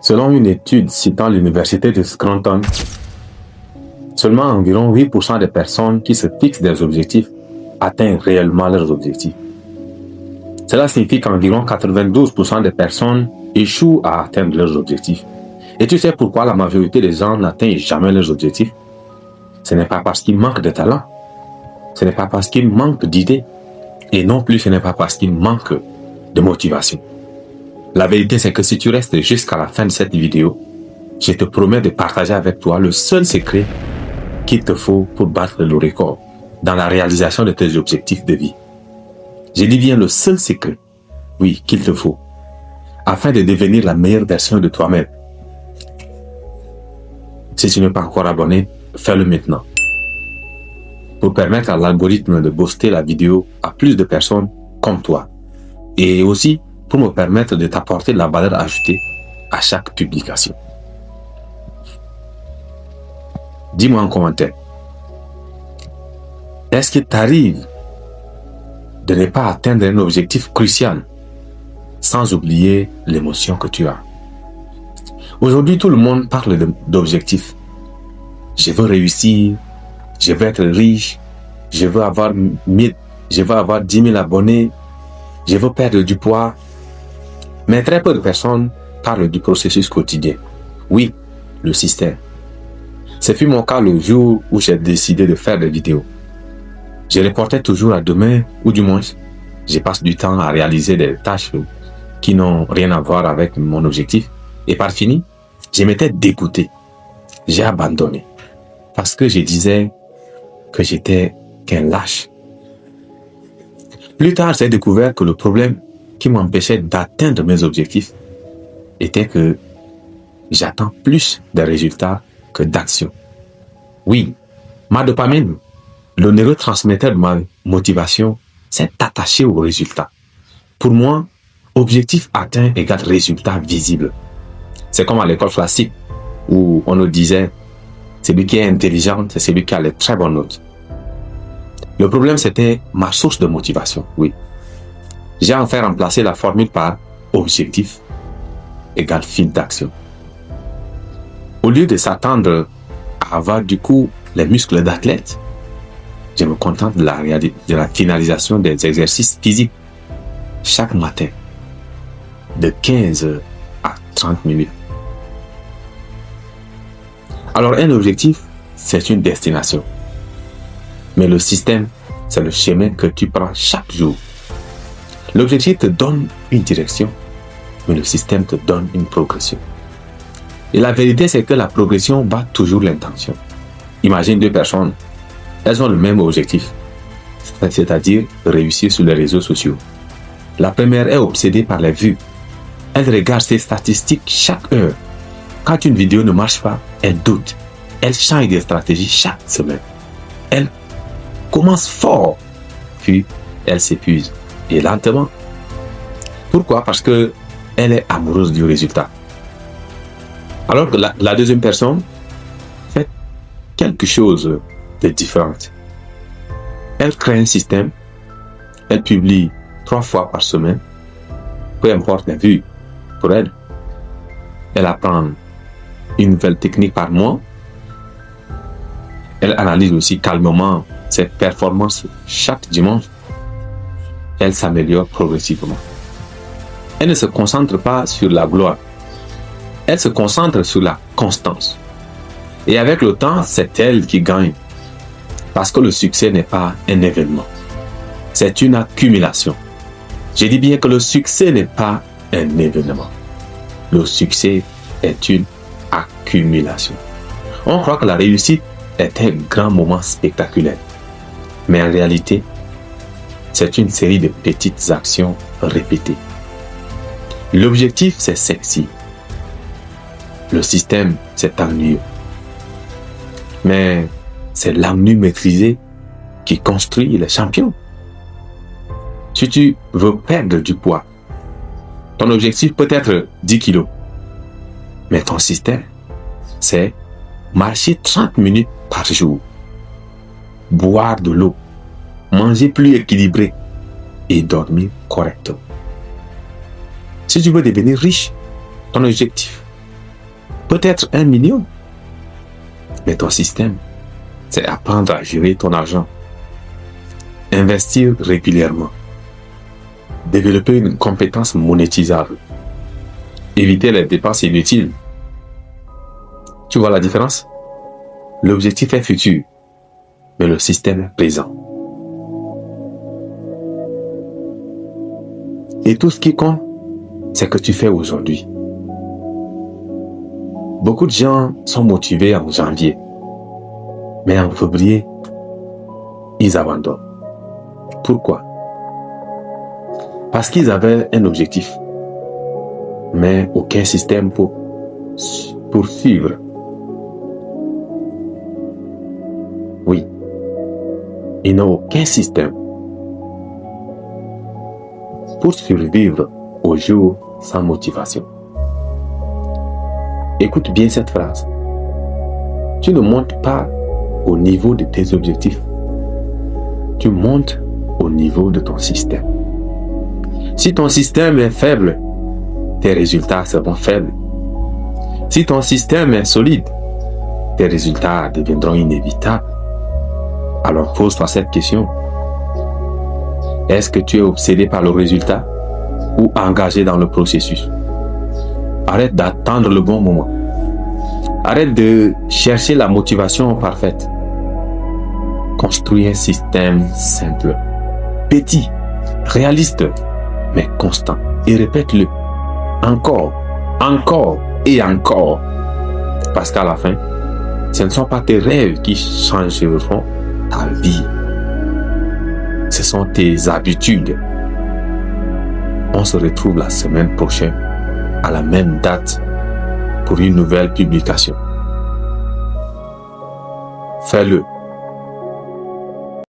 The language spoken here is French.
Selon une étude citant l'université de Scranton, seulement environ 8% des personnes qui se fixent des objectifs atteignent réellement leurs objectifs. Cela signifie qu'environ 92% des personnes échouent à atteindre leurs objectifs. Et tu sais pourquoi la majorité des gens n'atteignent jamais leurs objectifs? Ce n'est pas parce qu'ils manquent de talent, ce n'est pas parce qu'ils manquent d'idées, et non plus ce n'est pas parce qu'ils manquent de motivation. La vérité, c'est que si tu restes jusqu'à la fin de cette vidéo, je te promets de partager avec toi le seul secret qu'il te faut pour battre le record dans la réalisation de tes objectifs de vie. Je dis bien le seul secret, oui, qu'il te faut, afin de devenir la meilleure version de toi-même. Si tu n'es pas encore abonné, fais-le maintenant. Pour permettre à l'algorithme de booster la vidéo à plus de personnes comme toi. Et aussi pour me permettre de t'apporter de la valeur ajoutée à chaque publication. Dis-moi en commentaire. Est-ce qu'il t'arrive de ne pas atteindre un objectif crucial sans oublier l'émotion que tu as? Aujourd'hui, tout le monde parle d'objectifs. Je veux réussir, je veux être riche, je veux avoir 10 000 abonnés, je veux perdre du poids. Mais très peu de personnes parlent du processus quotidien. Oui, le système. Ce fut mon cas le jour où j'ai décidé de faire des vidéos. Je reportais toujours à demain, ou du moins, je passe du temps à réaliser des tâches qui n'ont rien à voir avec mon objectif. Et par fini, je m'étais dégoûté. J'ai abandonné. Parce que je disais que j'étais qu'un lâche. Plus tard, j'ai découvert que le problème qui m'empêchait d'atteindre mes objectifs était que j'attends plus de résultats que d'actions. Oui, ma dopamine, le neurotransmetteur de ma motivation, s'est attaché aux résultats. Pour moi, objectif atteint égale résultat visible. C'est comme à l'école classique où on nous disait celui qui est intelligent, c'est celui qui a les très bonnes notes. Le problème, c'était ma source de motivation, oui. J'ai en fait remplacé la formule par objectif égale fil d'action. Au lieu de s'attendre à avoir du coup les muscles d'athlète, je me contente de la finalisation des exercices physiques chaque matin, de 15 à 30 minutes. Alors un objectif, c'est une destination. Mais le système, c'est le chemin que tu prends chaque jour. L'objectif te donne une direction, mais le système te donne une progression. Et la vérité, c'est que la progression bat toujours l'intention. Imagine deux personnes, elles ont le même objectif, c'est-à-dire réussir sur les réseaux sociaux. La première est obsédée par les vues. Elle regarde ses statistiques chaque heure. Quand une vidéo ne marche pas, elle doute. Elle change de stratégie chaque semaine. Elle commence fort, puis elle s'épuise. Et lentement. Pourquoi? Parce que elle est amoureuse du résultat. Alors que la deuxième personne fait quelque chose de différent. Elle crée un système. Elle publie 3 fois par semaine. Peu importe les vues pour elle. Elle apprend une nouvelle technique par mois. Elle analyse aussi calmement ses performances chaque dimanche. Elle s'améliore progressivement. Elle ne se concentre pas sur la gloire. Elle se concentre sur la constance. Et avec le temps, c'est elle qui gagne. Parce que le succès n'est pas un événement. C'est une accumulation. Je dis bien que le succès n'est pas un événement. Le succès est une accumulation. On croit que la réussite est un grand moment spectaculaire. Mais en réalité, c'est une série de petites actions répétées. L'objectif, c'est sexy. Le système, c'est ennuyeux. Mais c'est l'ennui maîtrisé qui construit les champions. Si tu veux perdre du poids, ton objectif peut être 10 kilos. Mais ton système, c'est marcher 30 minutes par jour, boire de l'eau, manger plus équilibré et dormir correctement. Si tu veux devenir riche, ton objectif, peut-être 1 million. Mais ton système, c'est apprendre à gérer ton argent, investir régulièrement, développer une compétence monétisable, éviter les dépenses inutiles. Tu vois la différence? L'objectif est futur, mais le système est présent. Et tout ce qui compte, c'est que tu fais aujourd'hui. Beaucoup de gens sont motivés en janvier, mais en février, ils abandonnent. Pourquoi? Parce qu'ils avaient un objectif, mais aucun système pour suivre. Oui, ils n'ont aucun système pour survivre au jour sans motivation. Écoute bien cette phrase. Tu ne montes pas au niveau de tes objectifs. Tu montes au niveau de ton système. Si ton système est faible, tes résultats seront faibles. Si ton système est solide, tes résultats deviendront inévitables. Alors pose-toi cette question. Est-ce que tu es obsédé par le résultat ou engagé dans le processus? Arrête d'attendre le bon moment. Arrête de chercher la motivation parfaite. Construis un système simple, petit, réaliste, mais constant. Et répète-le encore, encore et encore. Parce qu'à la fin, ce ne sont pas tes rêves qui changeront ta vie. Ce sont tes habitudes. On se retrouve la semaine prochaine à la même date pour une nouvelle publication. Fais-le.